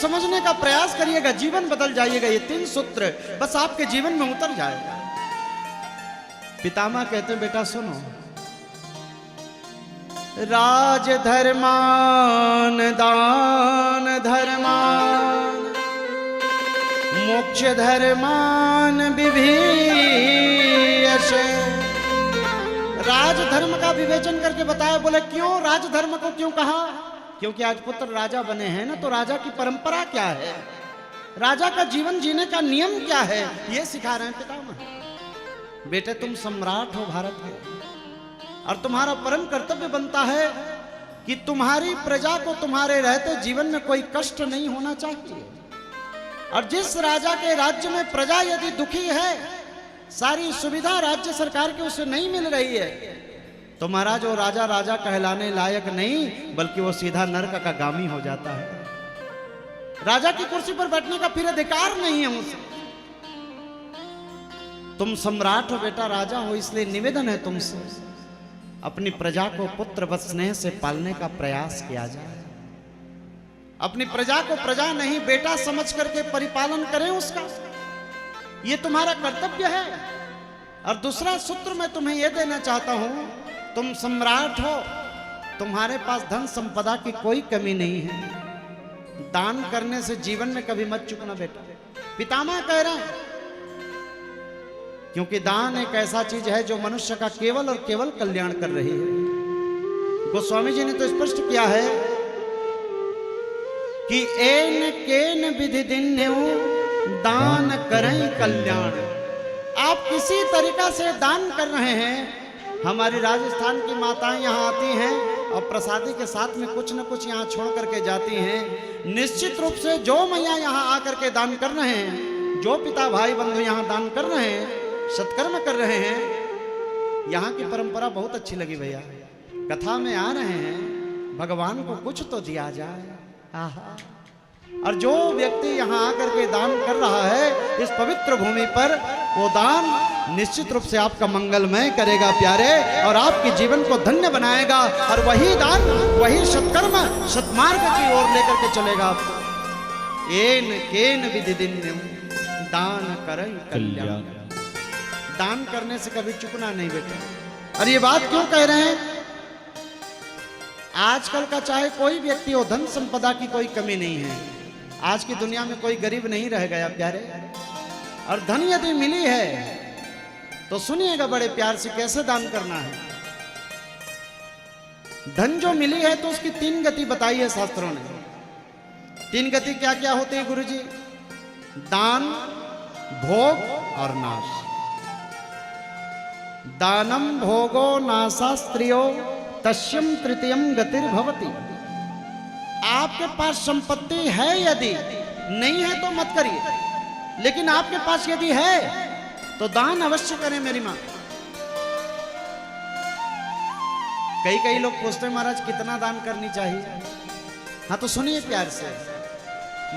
समझने का प्रयास करिएगा, जीवन बदल जाइएगा। ये 3 सूत्र बस आपके जीवन में उतर जाएगा। पितामह कहते हैं बेटा सुनो, राज धर्मान दान धर्मान मोक्ष धर्मान विभीषे। राज धर्म का विवेचन करके बताया। बोले क्यों राज धर्म को क्यों कहा? क्योंकि आज पुत्र राजा बने हैं ना, तो राजा की परंपरा क्या है, राजा का जीवन जीने का नियम क्या है, ये सिखा रहे हैं पितामह। बेटे तुम सम्राट हो भारत के, और तुम्हारा परम कर्तव्य बनता है कि तुम्हारी प्रजा को तुम्हारे रहते जीवन में कोई कष्ट नहीं होना चाहिए। और जिस राजा के राज्य में प्रजा यदि दुखी है, सारी सुविधा राज्य सरकार की उसे नहीं मिल रही है, तो महाराज वो राजा राजा कहलाने लायक नहीं, बल्कि वो सीधा नरक का गामी हो जाता है। राजा की कुर्सी पर बैठने का फिर अधिकार नहीं है उसे। तुम सम्राट हो बेटा, राजा हो, इसलिए निवेदन है तुमसे, अपनी प्रजा को पुत्र वत स्नेह से पालने का प्रयास किया जाए। अपनी प्रजा को प्रजा नहीं बेटा समझ करके परिपालन करें उसका, ये तुम्हारा कर्तव्य है। और दूसरा सूत्र मैं तुम्हें यह देना चाहता हूं, तुम सम्राट हो, तुम्हारे पास धन संपदा की कोई कमी नहीं है, दान करने से जीवन में कभी मत चूकना बेटा। पितामह कह रहे हैं, क्योंकि दान एक ऐसा चीज है जो मनुष्य का केवल और केवल कल्याण कर रही है। गोस्वामी जी ने तो स्पष्ट किया है कि एन केन विधि दिन दान करें कल्याण। आप किसी तरीका से दान कर रहे हैं। हमारी राजस्थान की माताएं यहाँ आती हैं और प्रसादी के साथ में कुछ न कुछ यहाँ छोड़ करके जाती हैं। निश्चित रूप से जो मैया यहाँ आकर के दान कर रहे हैं, जो पिता भाई बंधु यहाँ दान कर रहे हैं, सत्कर्म कर रहे हैं, यहाँ की परंपरा बहुत अच्छी लगी भैया। कथा में आ रहे हैं, भगवान को कुछ तो दिया जाए। आहा। और जो व्यक्ति यहाँ आकर के दान कर रहा है इस पवित्र भूमि पर, वो दान निश्चित रूप से आपका मंगलमय करेगा प्यारे, और आपके जीवन को धन्य बनाएगा। और वही दान, वही सत्कर्म सत्मार्ग की ओर लेकर के चलेगा। एन केन विधि दिन दान करें कल्याण। दान करने से कभी चुकना नहीं बेटा। और ये बात क्यों कह रहे हैं? आजकल का चाहे कोई व्यक्ति हो, धन संपदा की कोई कमी नहीं है। आज की दुनिया में कोई गरीब नहीं रह गया प्यारे। और धन यदि मिली है तो सुनिएगा बड़े प्यार से कैसे दान करना है। धन जो मिली है तो उसकी 3 गति बताई है शास्त्रों ने। 3 गति क्या क्या होती है गुरुजी? दान, भोग और नाश। दानम भोगो नासा स्त्रियो तस्यम तृतीयम गतिर्भवति। आपके पास संपत्ति है, यदि नहीं है तो मत करिए, लेकिन आपके पास यदि है तो दान अवश्य करें मेरी मां। कई लोग पूछते हैं महाराज कितना दान करनी चाहिए। हाँ तो सुनिए प्यार से।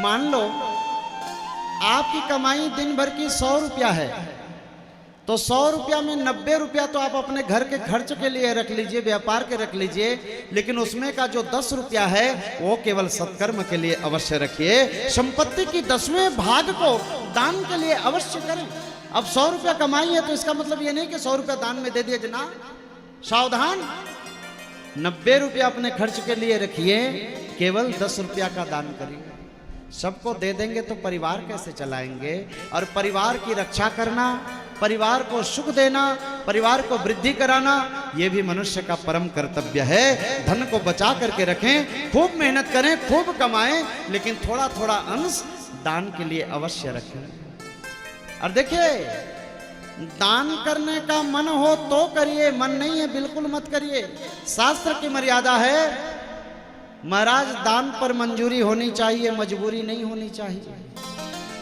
मान लो आपकी कमाई दिन भर की 100 रुपया है, तो 100 रुपया में 90 रुपया तो आप अपने घर के खर्च के लिए रख लीजिए, व्यापार के रख लीजिए, लेकिन उसमें का जो 10 रुपया है वो केवल सत्कर्म के लिए अवश्य रखिए। संपत्ति की 10वें भाग को दान के लिए अवश्य करें। अब 100 रुपया कमाई है तो इसका मतलब ये नहीं कि 100 रुपया दान में दे दिए जनाब। सावधान, 90 रुपया अपने खर्च के लिए रखिए, केवल 10 रुपया का दान करिए। सबको दे देंगे तो परिवार कैसे चलाएंगे? और परिवार की रक्षा करना, परिवार को सुख देना, परिवार को वृद्धि कराना, यह भी मनुष्य का परम कर्तव्य है। धन को बचा करके रखें, खूब मेहनत करें, खूब कमाएं, लेकिन थोड़ा थोड़ा अंश दान के लिए अवश्य रखें। और देखिए, दान करने का मन हो तो करिए, मन नहीं है बिल्कुल मत करिए। शास्त्र की मर्यादा है महाराज, दान पर मंजूरी होनी चाहिए, मजबूरी नहीं होनी चाहिए।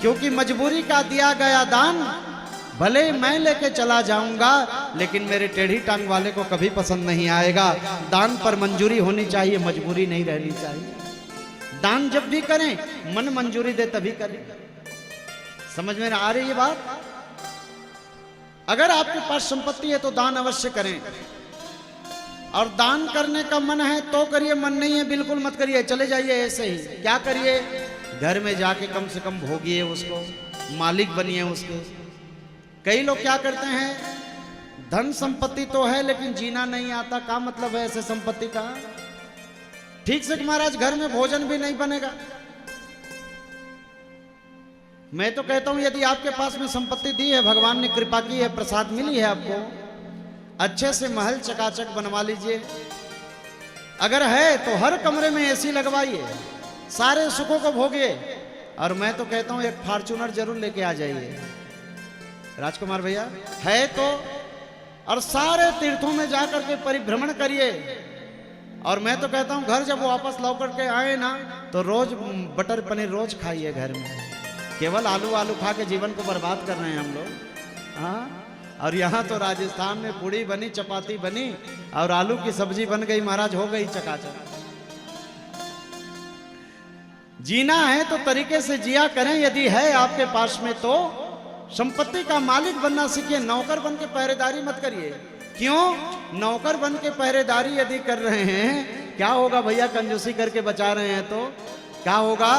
क्योंकि मजबूरी का दिया गया दान भले मैं लेके चला जाऊंगा, लेकिन मेरे टेढ़ी टांग वाले को कभी पसंद नहीं आएगा। दान पर मंजूरी होनी चाहिए, मजबूरी नहीं रहनी चाहिए। दान जब भी करें मन मंजूरी दे तभी करें। समझ में आ रही है बात? अगर आपके पास संपत्ति है तो दान अवश्य करें, और दान करने का मन है तो करिए, मन नहीं है बिल्कुल मत करिए, चले जाइए ऐसे ही। क्या करिए? घर में जाके कम से कम भोगिए उसको, मालिक बनिए उसके। कई लोग क्या करते हैं, धन संपत्ति तो है लेकिन जीना नहीं आता। क्या मतलब है ऐसे संपत्ति का? ठीक से महाराज घर में भोजन भी नहीं बनेगा। मैं तो कहता हूं यदि आपके पास में संपत्ति दी है, भगवान ने कृपा की है, प्रसाद मिली है आपको, अच्छे से महल चकाचक बनवा लीजिए। अगर है तो हर कमरे में एसी लगवाइए, सारे सुखों को भोगिए। और मैं तो कहता हूं एक फॉर्च्यूनर जरूर लेके आ जाइए राजकुमार भैया, है तो। और सारे तीर्थों में जाकर के परिभ्रमण करिए। और मैं तो कहता हूं घर जब वापस लौट करके आए ना, तो रोज बटर पनीर रोज खाइए घर में। केवल आलू आलू खा के जीवन को बर्बाद कर रहे हैं हम लोग। हाँ, और यहाँ तो राजस्थान में पूड़ी बनी, चपाती बनी और आलू की सब्जी बन गई महाराज, हो गई चकाचक। जीना है तो तरीके से जिया करें। यदि है आपके पास में तो संपत्ति का मालिक बनना सीखिए, नौकर बन के पहरेदारी मत करिए। क्यों? नौकर बन के पहरेदारी यदि कर रहे हैं, क्या होगा भैया? कंजूसी करके बचा रहे हैं तो क्या होगा?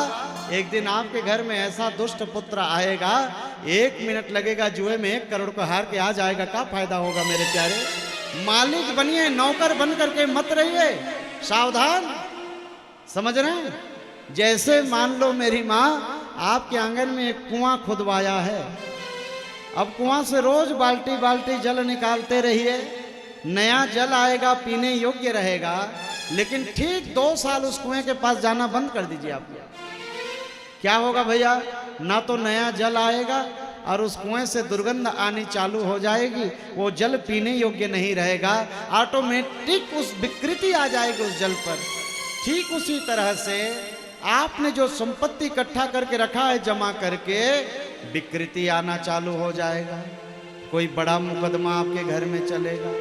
एक दिन आपके घर में ऐसा दुष्ट पुत्र आएगा, 1 मिनट लगेगा जुए में 1 करोड़ को हार के आ जाएगा। क्या फायदा होगा मेरे प्यारे? मालिक बनिए, नौकर बन करके मत रहिए। सावधान, समझ रहे हैं? जैसे मान लो मेरी माँ आपके आंगन में एक कुआं खुदवाया है, अब कुआं से रोज बाल्टी बाल्टी जल निकालते रहिए, नया जल आएगा, पीने योग्य रहेगा। लेकिन ठीक 2 साल उस कुएं के पास जाना बंद कर दीजिए आप। क्या होगा भैया? ना तो नया जल आएगा और उस कुएं से दुर्गंध आनी चालू हो जाएगी, वो जल पीने योग्य नहीं रहेगा, ऑटोमेटिक उस विकृति आ जाएगी उस जल पर। ठीक उसी तरह से आपने जो संपत्ति इकट्ठा करके रखा है जमा करके, विकृति आना चालू हो जाएगा। कोई बड़ा मुकदमा आपके घर में चलेगा,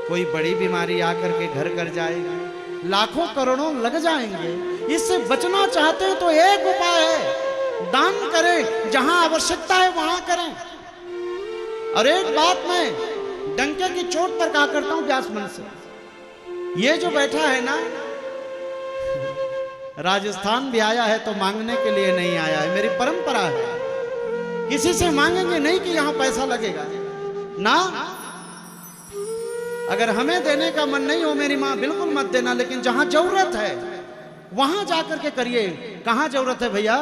कोई बड़ी बीमारी आकर के घर कर जाएगा, लाखों करोड़ों लग जाएंगे। इससे बचना चाहते हैं तो एक उपाय है, दान करें, जहां आवश्यकता है वहां करें। और एक बात मैं डंके की चोट पर कहा करता हूं व्यास मन से, ये जो बैठा है ना, राजस्थान भी आया है तो मांगने के लिए नहीं आया है। मेरी परंपरा है, किसी से मांगेंगे नहीं कि यहां पैसा लगेगा ना। अगर हमें देने का मन नहीं हो मेरी माँ, बिल्कुल मत देना, लेकिन जहां जरूरत है वहां जाकर के करिए। कहां जरूरत है भैया?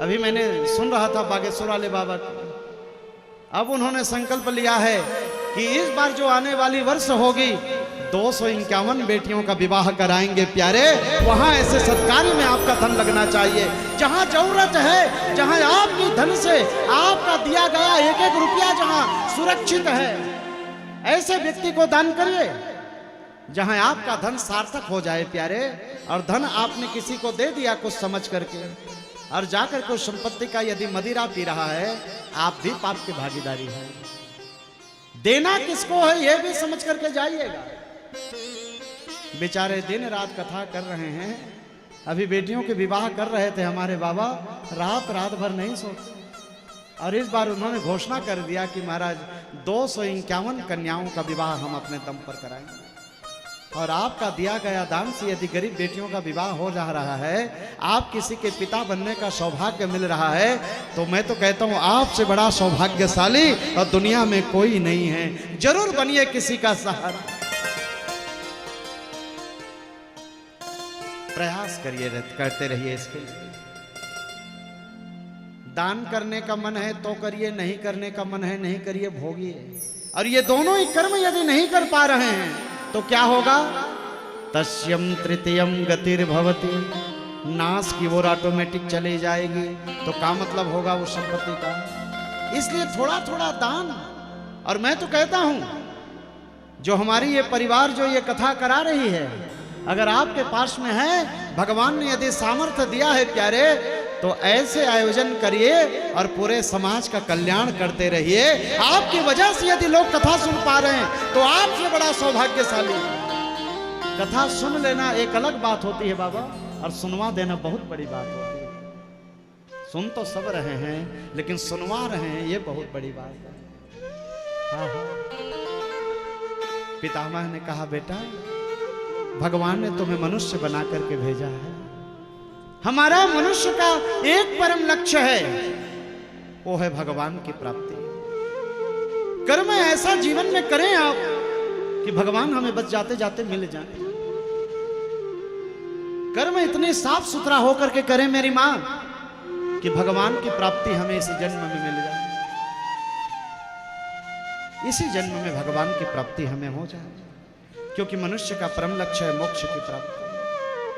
अभी मैंने सुन रहा था बागेश्वर वाले बाबा को, अब उन्होंने संकल्प लिया है कि इस बार जो आने वाली वर्ष होगी 251 बेटियों का विवाह कराएंगे प्यारे। वहां ऐसे सत्कार्य में आपका धन लगना चाहिए। जहां जरूरत है, जहां आपकी धन से आपका दिया गया 1-1 रुपया जहां सुरक्षित है, ऐसे व्यक्ति को दान करिए जहां आपका धन सार्थक हो जाए प्यारे। और धन आपने किसी को दे दिया कुछ समझ करके, और जाकर कुछ संपत्ति का यदि मदिरा पी रहा है, आप भी पाप की भागीदारी है। देना किसको है यह भी समझ करके जाइएगा। बेचारे दिन रात कथा कर रहे हैं, अभी बेटियों के विवाह कर रहे थे हमारे बाबा, रात भर नहीं सोते। और इस बार उन्होंने घोषणा कर दिया कि महाराज 251 कन्याओं का विवाह हम अपने दम पर कराएंगे। और आपका दिया गया दान से यदि गरीब बेटियों का विवाह हो जा रहा है, आप किसी के पिता बनने का सौभाग्य मिल रहा है, तो मैं तो कहता हूं आपसे बड़ा सौभाग्यशाली और दुनिया में कोई नहीं है। जरूर बनिए किसी का सहारा, प्रयास करिए, करते रहिए इसके लिए। दान करने का मन है तो करिए, नहीं करने का मन है नहीं करिए, भोगिए। और ये दोनों ही कर्म यदि नहीं कर पा रहे हैं तो क्या होगा? तस्यम तृतीयम गतिर्भवति, नाश की ओर ऑटोमेटिक चली जाएगी। तो क्या मतलब होगा उस संपत्ति का? इसलिए थोड़ा थोड़ा दान। और मैं तो कहता हूं जो हमारी ये परिवार जो ये कथा करा रही है, अगर आपके पास में है, भगवान ने यदि सामर्थ्य दिया है प्यारे, तो ऐसे आयोजन करिए और पूरे समाज का कल्याण करते रहिए। आपकी वजह से यदि लोग कथा सुन पा रहे हैं तो आपसे बड़ा सौभाग्यशाली। कथा सुन लेना एक अलग बात होती है बाबा, और सुनवा देना बहुत बड़ी बात होती है। सुन तो सब रहे हैं लेकिन सुनवा रहे हैं, ये बहुत बड़ी बात है। हाँ हाँ, पितामह ने कहा बेटा भगवान ने तुम्हें मनुष्य बना करके भेजा है, हमारा मनुष्य का एक परम लक्ष्य है, वो है भगवान की प्राप्ति। कर्म ऐसा जीवन में करें आप कि भगवान हमें बच जाते जाते मिल जाए। कर्म इतने साफ सुथरा होकर के करें मेरी मां कि भगवान की प्राप्ति हमें इसी जन्म में मिल जाए, इसी जन्म में भगवान की प्राप्ति हमें हो जाए, क्योंकि मनुष्य का परम लक्ष्य है मोक्ष की प्राप्ति।